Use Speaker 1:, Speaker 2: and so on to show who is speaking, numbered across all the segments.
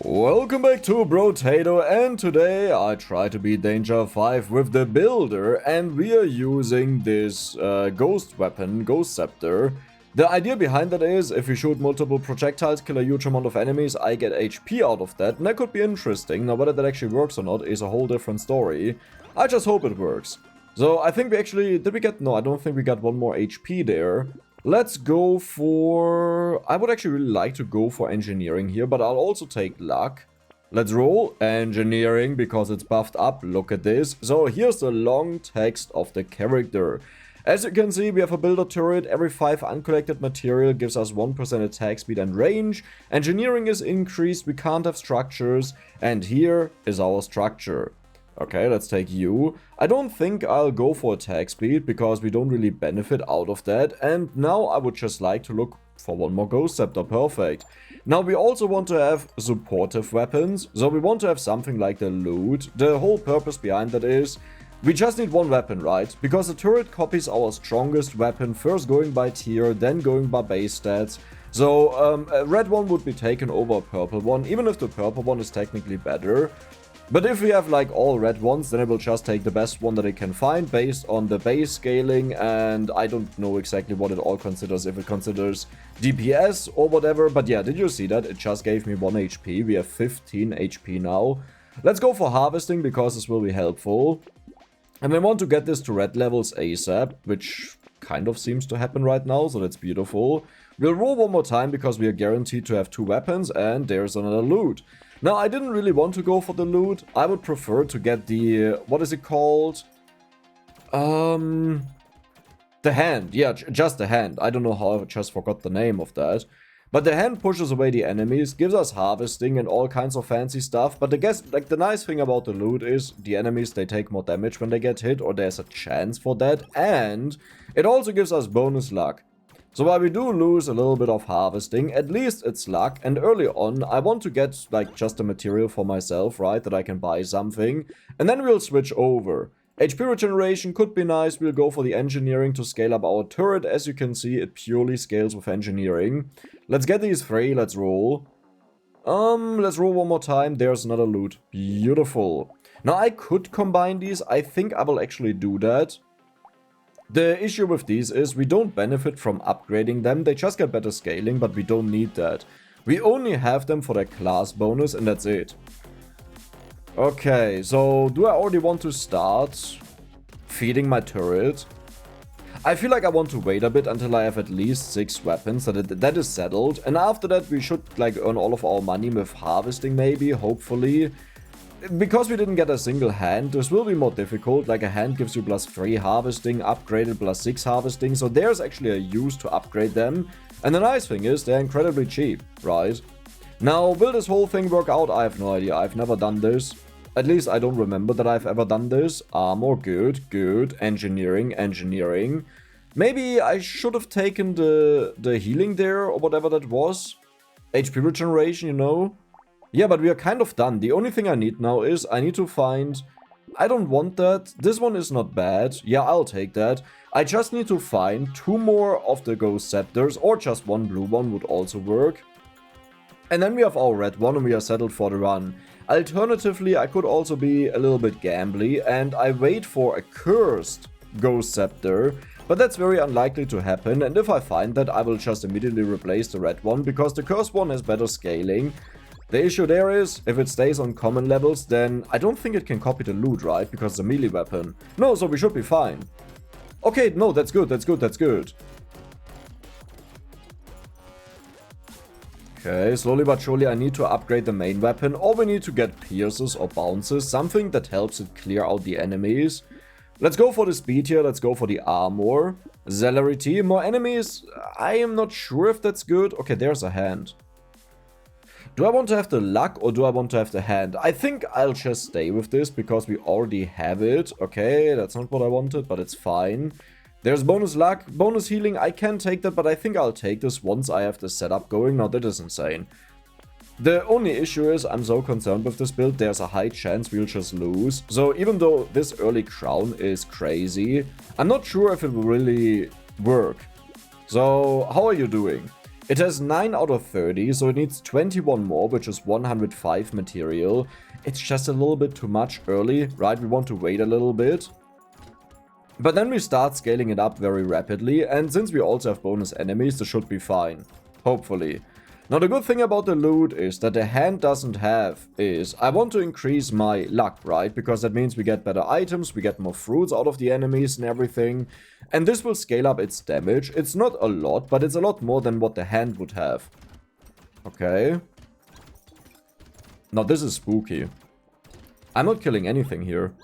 Speaker 1: Welcome back to Brotato, and today I try to beat Danger 5 with the Builder, and we are using this ghost weapon, Ghost Scepter. The idea behind that is, if you shoot multiple projectiles, kill a huge amount of enemies, I get HP out of that, and that could be interesting. Now whether that actually works or not is a whole different story. I just hope it works. So I think we actually, no, I don't think we got one more HP there. Let's go for... I would actually really like to go for engineering here, but I'll also take luck. Let's roll engineering because it's buffed up. Look at this. So here's the long text of the character. As you can see, we have a builder turret. Every 5 uncollected material gives us 1% attack speed and range. Engineering is increased. We can't have structures. And here is our structure. Okay, let's take you. I don't think I'll go for attack speed because we don't really benefit out of that. And now I would just like to look for one more Ghost Scepter. Perfect. Now we also want to have supportive weapons. So we want to have something like the loot. The whole purpose behind that is we just need one weapon, right? Because the turret copies our strongest weapon, first going by tier, then going by base stats. So a red one would be taken over a purple one, even if the purple one is technically better. But if we have like all red ones, then it will just take the best one that it can find based on the base scaling, and I don't know exactly what it all considers, if it considers DPS or whatever. But yeah, did you see that? It just gave me 1 HP. We have 15 HP now. Let's go for harvesting because this will be helpful. And we want to get this to red levels ASAP, which kind of seems to happen right now, so that's beautiful. We'll roll one more time because we are guaranteed to have 2 weapons, and there's another loot. Now, I didn't really want to go for the loot. I would prefer to get the... what is it called? The hand. Yeah, just the hand. I don't know how, I just forgot the name of that. But the hand pushes away the enemies, gives us harvesting and all kinds of fancy stuff. But the nice thing about the loot is the enemies, they take more damage when they get hit, or there's a chance for that. And it also gives us bonus luck. So while we do lose a little bit of harvesting, at least it's luck. And early on, I want to get like just a material for myself, right? That I can buy something. And then we'll switch over. HP regeneration could be nice. We'll go for the engineering to scale up our turret. As you can see, it purely scales with engineering. Let's get these 3. Let's roll. Let's roll one more time. There's another loot. Beautiful. Now I could combine these. I think I will actually do that. The issue with these is we don't benefit from upgrading them. They just get better scaling, but we don't need that. We only have them for their class bonus, and that's it. Okay, so do I already want to start feeding my turret? I feel like I want to wait a bit until I have at least 6 weapons, so that is settled. And after that, we should like earn all of our money with harvesting maybe, hopefully. Because we didn't get a single hand, this will be more difficult. Like a hand gives you +3 harvesting, upgraded +6 harvesting. So there's actually a use to upgrade them. And the nice thing is they're incredibly cheap, right? Now, will this whole thing work out? I have no idea. I've never done this. At least I don't remember that I've ever done this. Armor, good, good. Engineering, engineering. Maybe I should have taken the healing there or whatever that was. HP regeneration, you know. Yeah, but we are kind of done. The only thing I need now is I need to find... I don't want that. This one is not bad. Yeah, I'll take that. I just need to find 2 more of the Ghost Scepters, or just 1 blue one would also work. And then we have our red one and we are settled for the run. Alternatively, I could also be a little bit gambly and I wait for a cursed Ghost Scepter. But that's very unlikely to happen, and if I find that, I will just immediately replace the red one because the cursed one has better scaling. The issue there is, if it stays on common levels, then I don't think it can copy the loot, right? Because it's a melee weapon. No, so we should be fine. Okay, no, that's good, that's good, that's good. Okay, slowly but surely I need to upgrade the main weapon, or we need to get pierces or bounces, something that helps it clear out the enemies. Let's go for the speed here, let's go for the armor. Celerity, more enemies, I am not sure if that's good. Okay, there's a hand. Do I want to have the luck or do I want to have the hand? I think I'll just stay with this because we already have it. Okay, that's not what I wanted, but it's fine. There's bonus luck, bonus healing. I can take that, but I think I'll take this once I have the setup going. Now, that is insane. The only issue is I'm so concerned with this build, there's a high chance we'll just lose. So even though this early crown is crazy, I'm not sure if it will really work. So how are you doing? It has 9 out of 30, so it needs 21 more, which is 105 material. It's just a little bit too much early, right? We want to wait a little bit. But then we start scaling it up very rapidly, and since we also have bonus enemies, this should be fine. Hopefully. Now the good thing about the loot is that the hand doesn't have is, I want to increase my luck, right? Because that means we get better items, we get more fruits out of the enemies and everything. And this will scale up its damage. It's not a lot, but it's a lot more than what the hand would have. Okay. Now this is spooky. I'm not killing anything here.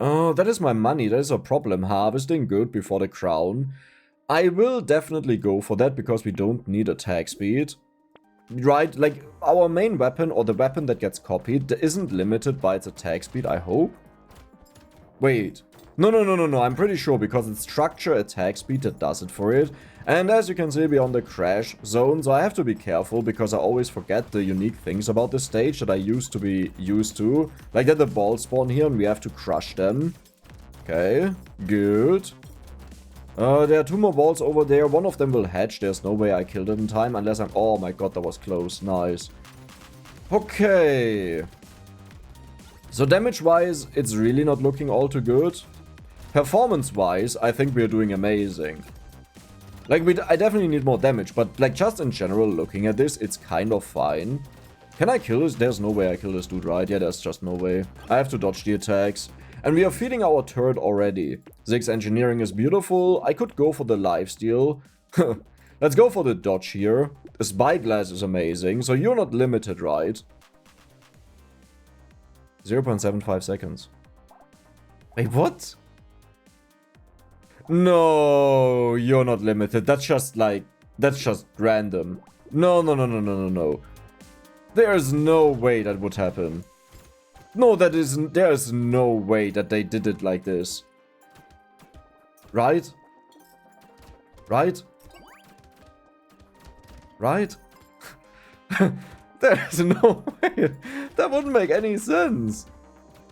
Speaker 1: Oh, that is my money. That is a problem. Harvesting good before the crown. I will definitely go for that because we don't need attack speed. Right, like our main weapon or the weapon that gets copied isn't limited by its attack speed, I hope. Wait. No. I'm pretty sure because it's structure attack speed that does it for it. And as you can see, we're on the crash zone, so I have to be careful because I always forget the unique things about this stage that I used to be used to. Like that the balls spawn here and we have to crush them. Okay, good. There are 2 more balls over there. One of them will hatch. There's no way I killed it in time unless I'm... Oh my god, that was close. Nice. Okay. So damage-wise, it's really not looking all too good. Performance-wise, I think we're doing amazing. Like, I definitely need more damage, but like just in general, looking at this, it's kind of fine. Can I kill this? There's no way I kill this dude, right? Yeah, there's just no way. I have to dodge the attacks. And we are feeding our turret already. 6 engineering is beautiful. I could go for the lifesteal. Let's go for the dodge here. The spyglass is amazing, so you're not limited, right? 0.75 seconds. Wait, what? No, you're not limited. That's just like, that's just random. No. There's no way that would happen. No, there's no way that they did it like this. Right? Right? Right? There's no way. That wouldn't make any sense.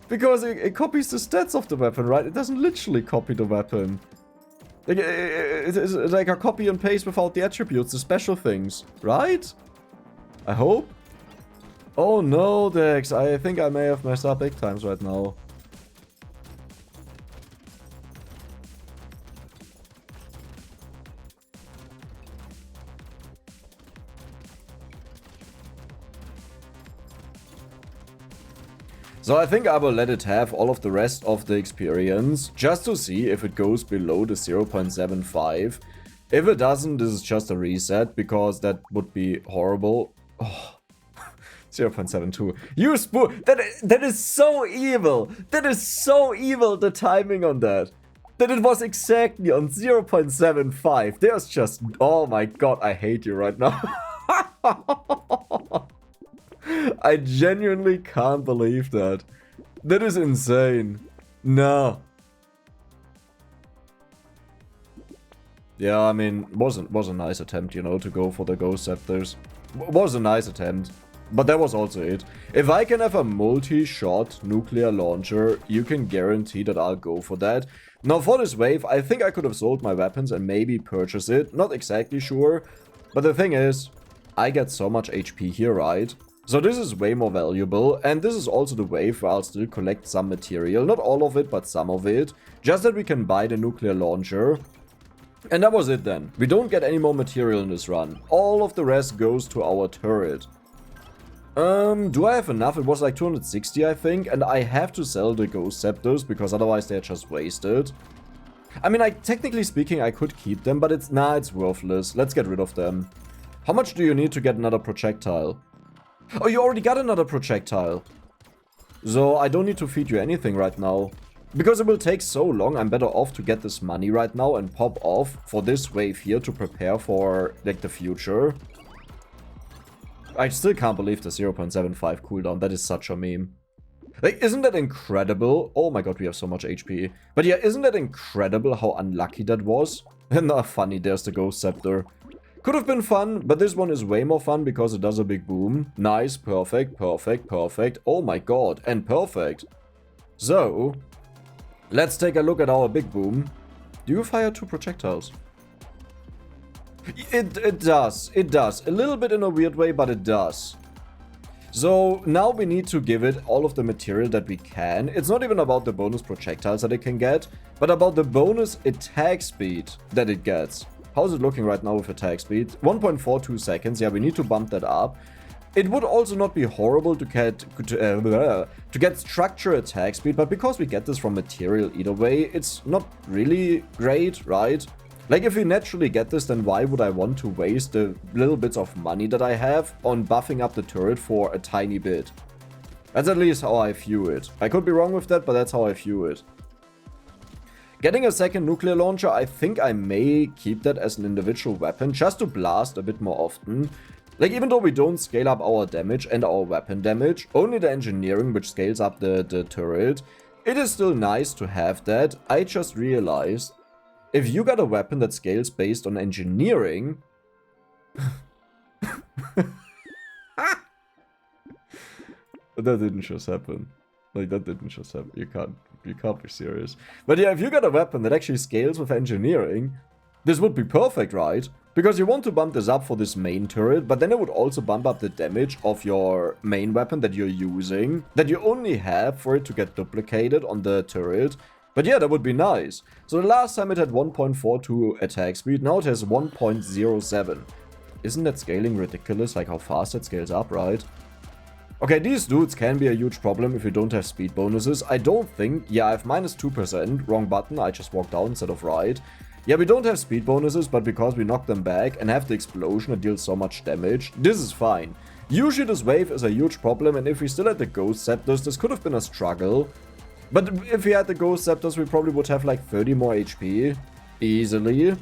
Speaker 1: Because it copies the stats of the weapon, right? It doesn't literally copy the weapon. Like, it's like a copy and paste without the attributes, the special things, right? I hope. Oh no, Dex, I think I may have messed up big times right now. So I think I will let it have all of the rest of the experience, just to see if it goes below the 0.75. If it doesn't, this is just a reset, because that would be horrible. Oh. 0.72. You spoon. That is so evil. That is so evil, the timing on that. That it was exactly on 0.75. There's just... Oh my god, I hate you right now. I genuinely can't believe that. That is insane. No. Yeah, I mean, was a nice attempt, you know, to go for the ghost scepters. Was a nice attempt. But that was also it. If I can have a multi-shot nuclear launcher, you can guarantee that I'll go for that. Now for this wave, I think I could have sold my weapons and maybe purchase it. Not exactly sure. But the thing is, I get so much HP here, right? So this is way more valuable. And this is also the wave where I'll still collect some material. Not all of it, but some of it. Just that we can buy the nuclear launcher. And that was it then. We don't get any more material in this run. All of the rest goes to our turret. Do I have enough? It was like 260, I think, and I have to sell the ghost scepters because otherwise they're just wasted. I mean, technically speaking, I could keep them, but it's worthless. Let's get rid of them. How much do you need to get another projectile? Oh, you already got another projectile. So I don't need to feed you anything right now. Because it will take so long, I'm better off to get this money right now and pop off for this wave here to prepare for, like, the future. I still can't believe the 0.75 cooldown. That is such a meme. Like, isn't that incredible? Oh my god, we have so much HP. But yeah, isn't that incredible how unlucky that was? And not funny, there's the ghost scepter. Could have been fun, but this one is way more fun because it does a big boom. Nice, perfect. Oh my god, and perfect. So, let's take a look at our big boom. Do you fire 2 projectiles? It does. It does. A little bit in a weird way, but it does. So now we need to give it all of the material that we can. It's not even about the bonus projectiles that it can get, but about the bonus attack speed that it gets. How's it looking right now with attack speed? 1.42 seconds. Yeah, we need to bump that up. It would also not be horrible to get structure attack speed, but because we get this from material either way, it's not really great, right? Like, if we naturally get this, then why would I want to waste the little bits of money that I have on buffing up the turret for a tiny bit? That's at least how I view it. I could be wrong with that, but that's how I view it. Getting a second nuclear launcher, I think I may keep that as an individual weapon, just to blast a bit more often. Like, even though we don't scale up our damage and our weapon damage, only the engineering which scales up the turret, it is still nice to have that. I just realized, if you got a weapon that scales based on engineering... That didn't just happen. Like, that didn't just happen. You can't be serious. But yeah, if you got a weapon that actually scales with engineering, this would be perfect, right? Because you want to bump this up for this main turret, but then it would also bump up the damage of your main weapon that you're using, that you only have for it to get duplicated on the turret. But yeah, that would be nice. So the last time it had 1.42 attack speed, now it has 1.07. Isn't that scaling ridiculous, like how fast it scales up, right? Okay, these dudes can be a huge problem if you don't have speed bonuses. I don't think... Yeah, I have -2%. Wrong button, I just walked down instead of right. Yeah, we don't have speed bonuses, but because we knock them back and have the explosion that deals so much damage, this is fine. Usually this wave is a huge problem, and if we still had the ghost scepters, this could have been a struggle. But if we had the ghost scepters, we probably would have like 30 more HP. Easily.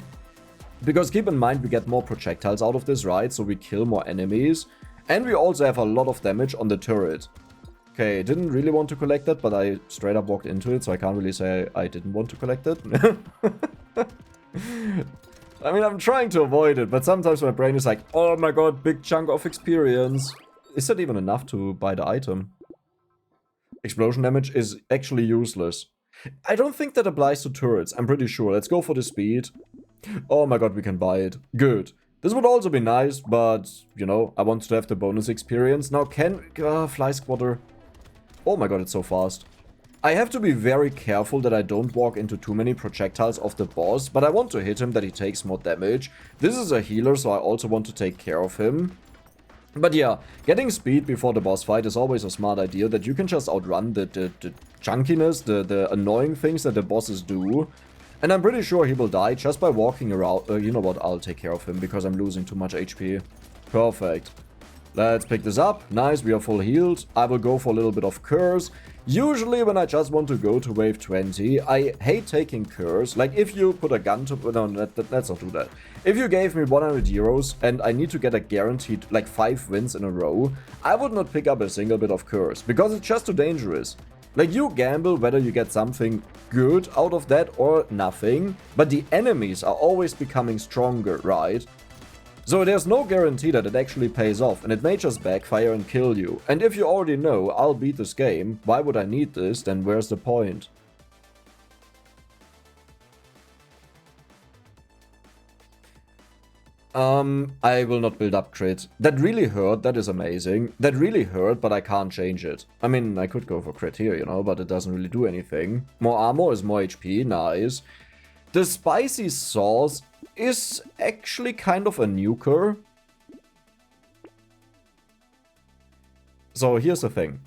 Speaker 1: Because keep in mind, we get more projectiles out of this, right? So we kill more enemies. And we also have a lot of damage on the turret. Okay, didn't really want to collect that, but I straight up walked into it, so I can't really say I didn't want to collect it. I mean, I'm trying to avoid it, but sometimes my brain is like, oh my god, big chunk of experience. Is that even enough to buy the item? Explosion damage is actually useless. I don't think that applies to turrets, I'm pretty sure. Let's go for the speed. Oh my god, we can buy it. Good. This would also be nice, but, you know, I want to have the bonus experience. Now, fly squatter. Oh my god, it's so fast. I have to be very careful that I don't walk into too many projectiles of the boss, but I want to hit him that he takes more damage. This is a healer, so I also want to take care of him. But yeah, getting speed before the boss fight is always a smart idea, that you can just outrun the chunkiness, the annoying things that the bosses do. And I'm pretty sure he will die just by walking around. You know what, I'll take care of him because I'm losing too much HP. Perfect. Let's pick this up. Nice, we are full healed. I will go for a little bit of curse. Usually when I just want to go to wave 20, I hate taking curse. Like if you put a gun to... No, let's not do that. If you gave me 100 euros and I need to get a guaranteed like 5 wins in a row, I would not pick up a single bit of curse because it's just too dangerous. Like, you gamble whether you get something good out of that or nothing, but the enemies are always becoming stronger, right? So there's no guarantee that it actually pays off, and it may just backfire and kill you. And if you already know, I'll beat this game, why would I need this, then where's the point? I will not build up crit. That really hurt, that is amazing. That really hurt, but I can't change it. I mean, I could go for crit here, you know, but it doesn't really do anything. More armor is more HP, nice. The spicy sauce is actually kind of a nuker. So here's the thing.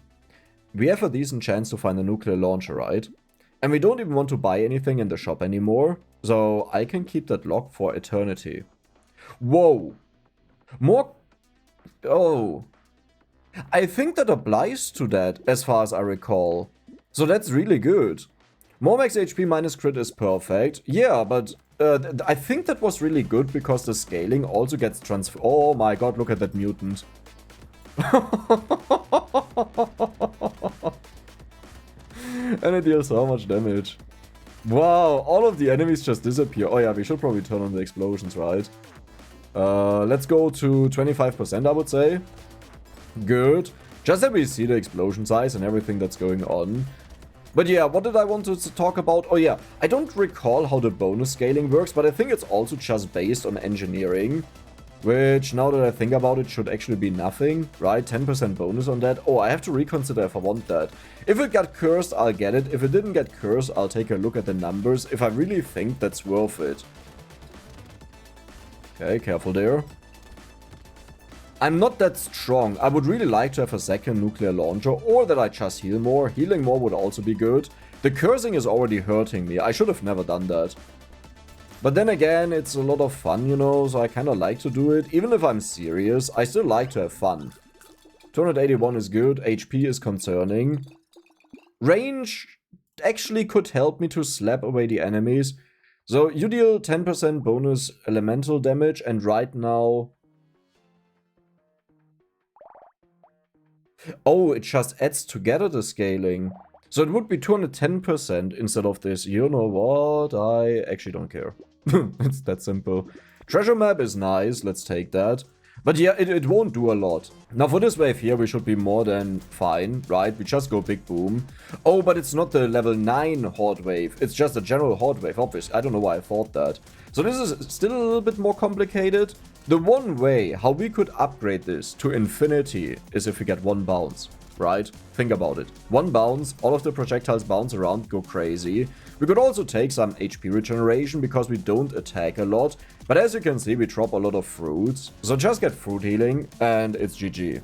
Speaker 1: We have a decent chance to find a nuclear launcher, right? And we don't even want to buy anything in the shop anymore. So I can keep that locked for eternity. Whoa. More... Oh. I think that applies to that, as far as I recall. So that's really good. More max HP minus crit is perfect. Yeah, but I think that was really good because the scaling also gets transferred. Oh my god, look at that mutant. And it deals so much damage. Wow, all of the enemies just disappear. Oh yeah, we should probably turn on the explosions, right? Let's go to 25%, I would say. Good. Just that we see the explosion size and everything that's going on. But yeah, what did I want to talk about? Oh yeah, I don't recall how the bonus scaling works, but I think it's also just based on engineering. Which, now that I think about it, should actually be nothing, right? 10% bonus on that. Oh, I have to reconsider if I want that. If it got cursed, I'll get it. If it didn't get cursed, I'll take a look at the numbers if I really think that's worth it. Okay, careful there. I'm not that strong. I would really like to have a second nuclear launcher, or that I just heal more. Healing more would also be good. The cursing is already hurting me. I should have never done that. But then again, it's a lot of fun, you know, so I kind of like to do it. Even if I'm serious, I still like to have fun. 281 is good, HP is concerning. Range actually could help me to slap away the enemies. So you deal 10% bonus elemental damage, and right now... Oh, it just adds together the scaling. So it would be 210% instead of this. You know what? I actually don't care. It's that simple. Treasure map is nice. Let's take that. But yeah, it won't do a lot. Now for this wave here, we should be more than fine, right? We just go big boom. Oh, but it's not the level 9 horde wave. It's just a general horde wave, obviously. I don't know why I thought that. So this is still a little bit more complicated. The one way how we could upgrade this to infinity is if we get one bounce. Right? Think about it. One bounce, all of the projectiles bounce around, go crazy. We could also take some HP regeneration because we don't attack a lot. But as you can see, we drop a lot of fruits. So just get fruit healing and it's GG.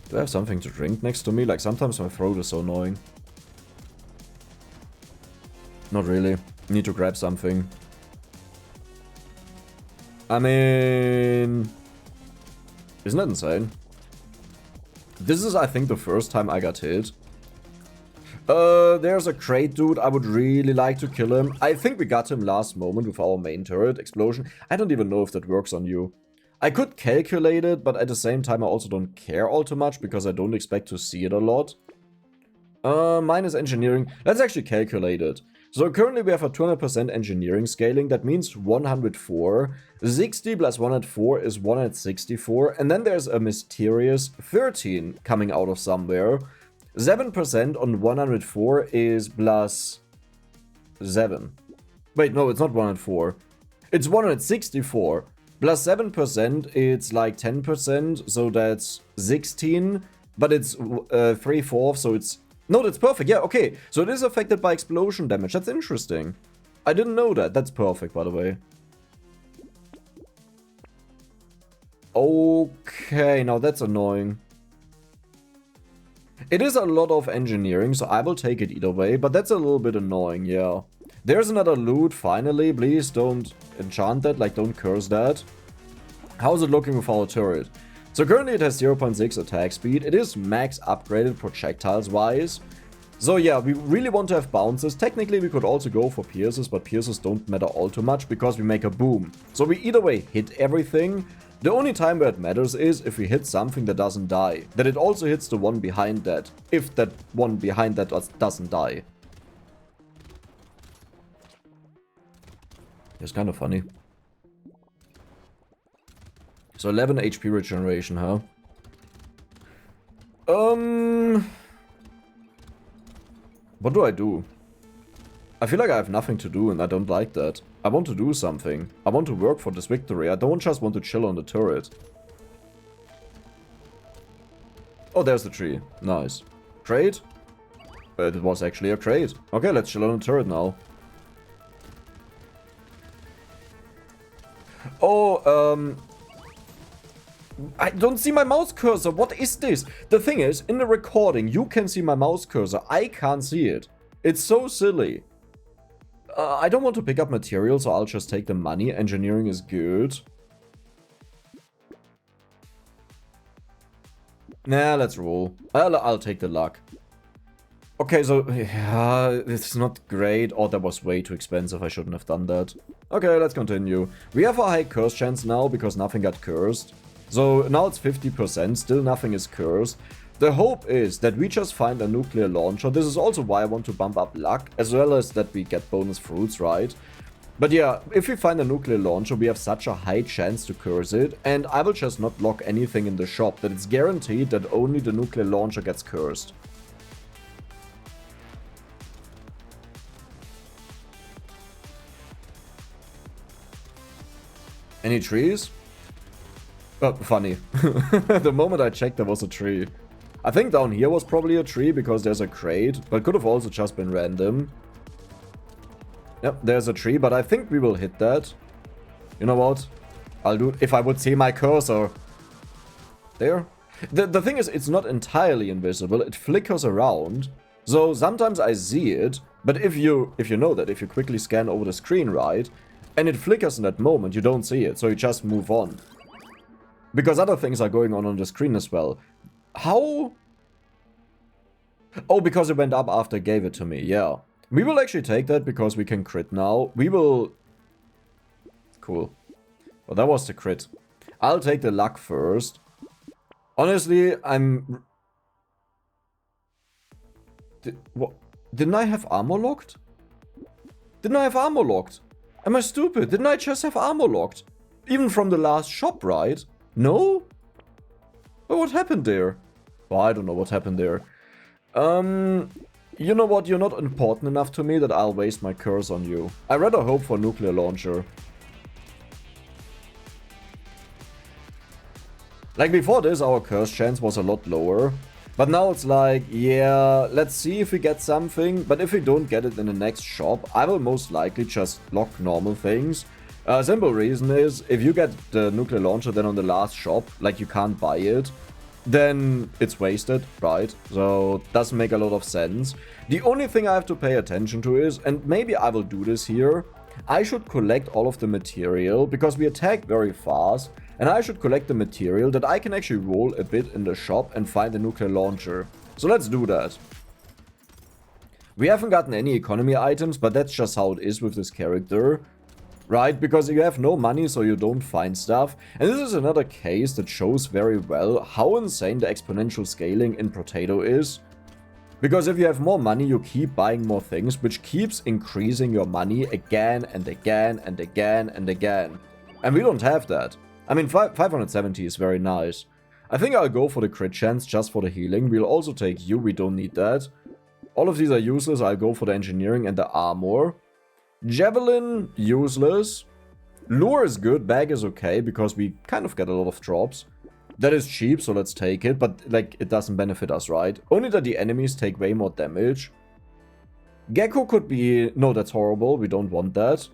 Speaker 1: Do I have something to drink next to me? Like sometimes my throat is so annoying. Not really. Need to grab something. I mean, isn't that insane? This is, I think, the first time I got hit. There's a crate dude. I would really like to kill him. I think we got him last moment with our main turret explosion. I don't even know if that works on you. I could calculate it, but at the same time, I also don't care all too much because I don't expect to see it a lot. Minus engineering. Let's actually calculate it. So currently we have a 200% engineering scaling. That means 104. 60 plus 104 is 164. And then there's a mysterious 13 coming out of somewhere. 7% on 104 is plus 7. Wait, no, it's not 104. It's 164. Plus 7%, it's like 10%. So that's 16. But it's 3/4, so it's... No, that's perfect. Yeah, okay. So it is affected by explosion damage. That's interesting. I didn't know that. That's perfect, by the way. Okay, now that's annoying. It is a lot of engineering, so I will take it either way. But that's a little bit annoying, yeah. There's another loot, finally. Please don't enchant that. Like, don't curse that. How's it looking with our turret? So currently it has 0.6 attack speed. It is max upgraded projectiles wise. So yeah, we really want to have bounces. Technically we could also go for pierces, but pierces don't matter all too much because we make a boom. So we either way hit everything. The only time where it matters is if we hit something that doesn't die. That it also hits the one behind that, if that one behind that doesn't die. It's kind of funny. So 11 HP regeneration, huh? What do I do? I feel like I have nothing to do and I don't like that. I want to do something. I want to work for this victory. I don't just want to chill on the turret. Oh, there's the tree. Nice. Crate? It was actually a crate. Okay, let's chill on the turret now. Oh, I don't see my mouse cursor. What is this? The thing is, in the recording, you can see my mouse cursor. I can't see it. It's so silly. I don't want to pick up materials, so I'll just take the money. Engineering is good. Nah, let's roll. I'll take the luck. Okay, so yeah, it's not great. Oh, that was way too expensive. I shouldn't have done that. Okay, let's continue. We have a high curse chance now because nothing got cursed. So now it's 50%, still nothing is cursed. The hope is that we just find a nuclear launcher. This is also why I want to bump up luck, as well as that we get bonus fruits, right? But yeah, if we find a nuclear launcher, we have such a high chance to curse it, and I will just not lock anything in the shop, that it's guaranteed that only the nuclear launcher gets cursed. Any trees? Oh, funny. The moment I checked, there was a tree. I think down here was probably a tree because there's a crate, but could have also just been random. Yep, there's a tree, but I think we will hit that. You know what? I'll do it if I would see my cursor. There. The thing is, it's not entirely invisible. It flickers around. So sometimes I see it, but if you know that, if you quickly scan over the screen, right, and it flickers in that moment, you don't see it, so you just move on. Because other things are going on the screen as well. How? Oh, because it went up after it gave it to me, yeah. We will actually take that because we can crit now. We will... Cool. Well, that was the crit. I'll take the luck first. Honestly, I'm... What? Didn't I have armor locked? Didn't I have armor locked? Am I stupid? Didn't I just have armor locked? Even from the last shop, right? No? Well, what happened there? Well, I don't know what happened there. You know what? You're not important enough to me that I'll waste my curse on you. I rather hope for nuclear launcher. Like before this, our curse chance was a lot lower. But now it's like, yeah, let's see if we get something. But if we don't get it in the next shop, I will most likely just lock normal things. Simple reason is, if you get the nuclear launcher then on the last shop, like you can't buy it, then it's wasted, right? So doesn't make a lot of sense. The only thing I have to pay attention to is, and maybe I will do this here, I should collect all of the material, because we attack very fast, and I should collect the material that I can actually roll a bit in the shop and find the nuclear launcher. So let's do that. We haven't gotten any economy items, but that's just how it is with this character. Right, because you have no money, so you don't find stuff. And this is another case that shows very well how insane the exponential scaling in Brotato is. Because if you have more money, you keep buying more things, which keeps increasing your money again and again and again and again. And we don't have that. I mean, 570 is very nice. I think I'll go for the crit chance just for the healing. We'll also take you, we don't need that. All of these are useless, I'll go for the engineering and the armor. Javelin, useless. Lure is good, bag is okay, because we kind of get a lot of drops. That is cheap, so let's take it, but like, it doesn't benefit us, right? Only that the enemies take way more damage. Gecko could be... No, that's horrible, we don't want that.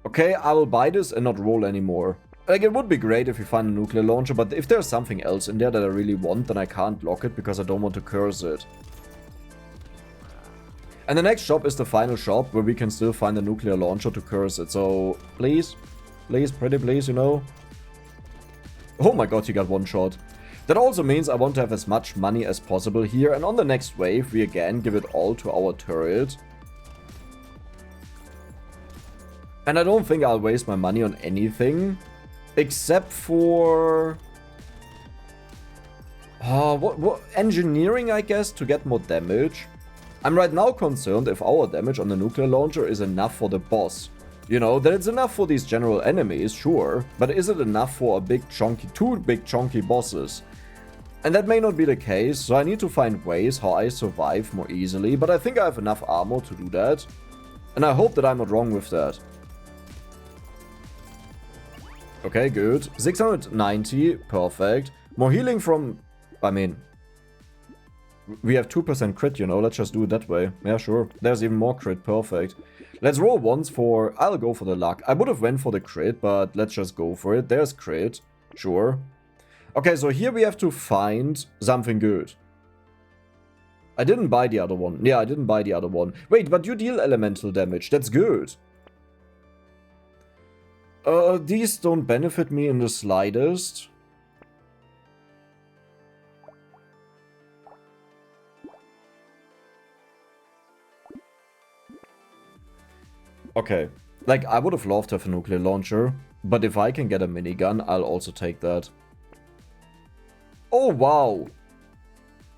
Speaker 1: Okay, I will buy this and not roll anymore. Like, it would be great if we find a nuclear launcher, but if there's something else in there that I really want, then I can't lock it because I don't want to curse it. And the next shop is the final shop where we can still find a nuclear launcher to curse it. So, please, pretty please, you know. Oh my god, you got one shot. That also means I want to have as much money as possible here. And on the next wave, we again give it all to our turret. And I don't think I'll waste my money on anything. Except for... what engineering, I guess, to get more damage. I'm right now concerned if our damage on the nuclear launcher is enough for the boss. You know, that it's enough for these general enemies, sure, but is it enough for two big chunky bosses? And that may not be the case, so I need to find ways how I survive more easily, but I think I have enough armor to do that. And I hope that I'm not wrong with that. Okay, good. 690, perfect. More healing from... I mean... We have 2% crit, you know, let's just do it that way. Yeah, sure. There's even more crit, perfect. Let's roll once for... I'll go for the luck. I would have went for the crit, but let's just go for it. There's crit, sure. Okay, so here we have to find something good. I didn't buy the other one. Yeah, I didn't buy the other one. Wait, but you deal elemental damage. That's good. These don't benefit me in the slightest. Okay, like, I would have loved to have a nuclear launcher, but if I can get a minigun, I'll also take that. Oh, wow!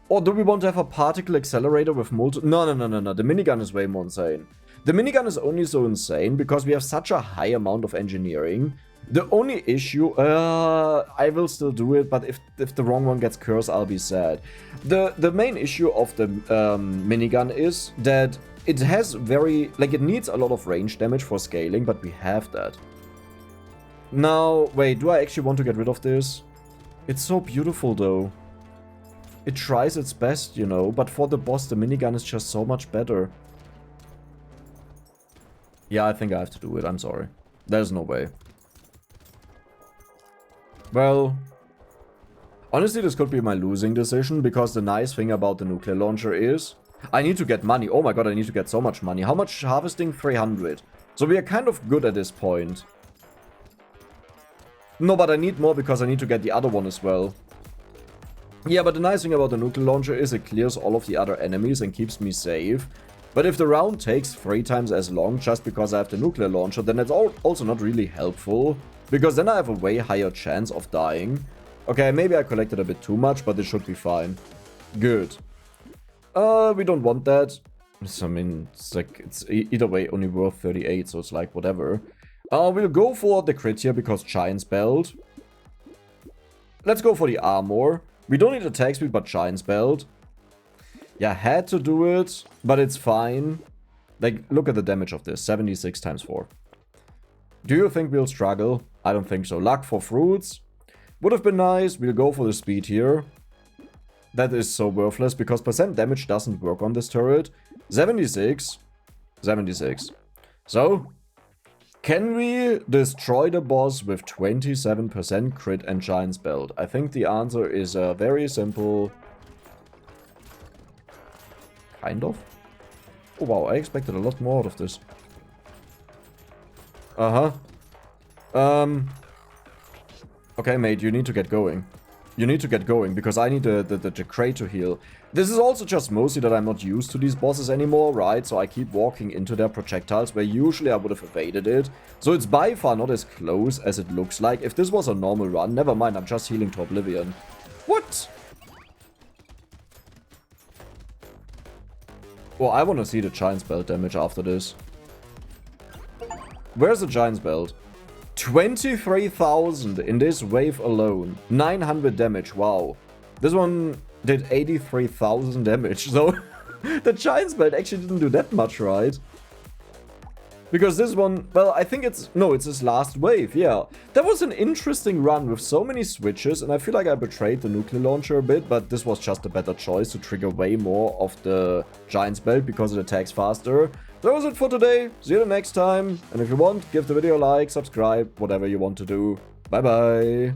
Speaker 1: Or do we want to have a particle accelerator with multi... No, the minigun is way more insane. The minigun is only so insane because we have such a high amount of engineering. The only issue, I will still do it, but if the wrong one gets cursed, I'll be sad. The main issue of the minigun is that it has it needs a lot of range damage for scaling, but we have that. Now, wait, do I actually want to get rid of this? It's so beautiful though. It tries its best, you know, but for the boss, the minigun is just so much better. Yeah, I think I have to do it, I'm sorry. There's no way. Well, honestly, this could be my losing decision, because the nice thing about the nuclear launcher is I need to get money. Oh my god, I need to get so much money. How much harvesting? 300. So we are kind of good at this point. No, but I need more because I need to get the other one as well. Yeah, but the nice thing about the nuclear launcher is it clears all of the other enemies and keeps me safe. But if the round takes 3 times as long just because I have the nuclear launcher, then it's also not really helpful. Because then I have a way higher chance of dying. Okay, maybe I collected a bit too much, but it should be fine. Good. We don't want that. I mean, it's either way only worth 38, so it's like whatever. We'll go for the crit here because Giant's Belt. Let's go for the armor. We don't need attack speed, but Giant's Belt. Yeah, had to do it, but it's fine. Like, look at the damage of this. 76 times 4. Do you think we'll struggle? I don't think so. Luck for fruits. Would have been nice. We'll go for the speed here. That is so worthless because percent damage doesn't work on this turret. 76. 76. So, can we destroy the boss with 27% crit and Giant's Belt? I think the answer is very simple. Kind of. Oh wow, I expected a lot more out of this. Okay, mate, you need to get going. You need to get going, because I need the crate to heal. This is also just mostly that I'm not used to these bosses anymore, right? So I keep walking into their projectiles, where usually I would have evaded it. So it's by far not as close as it looks like. If this was a normal run, never mind, I'm just healing to oblivion. What? Oh, I want to see the Giant's Belt damage after this. Where's the Giant's Belt? 23,000 in this wave alone. 900 damage, wow. This one did 83,000 damage, so the Giant's Belt actually didn't do that much, right? Because this one, well, I think it's his last wave, yeah. That was an interesting run with so many switches, and I feel like I betrayed the nuclear launcher a bit, but this was just a better choice to trigger way more of the Giant's Belt because it attacks faster. That was it for today. See you the next time. And if you want, give the video a like, subscribe, whatever you want to do. Bye bye.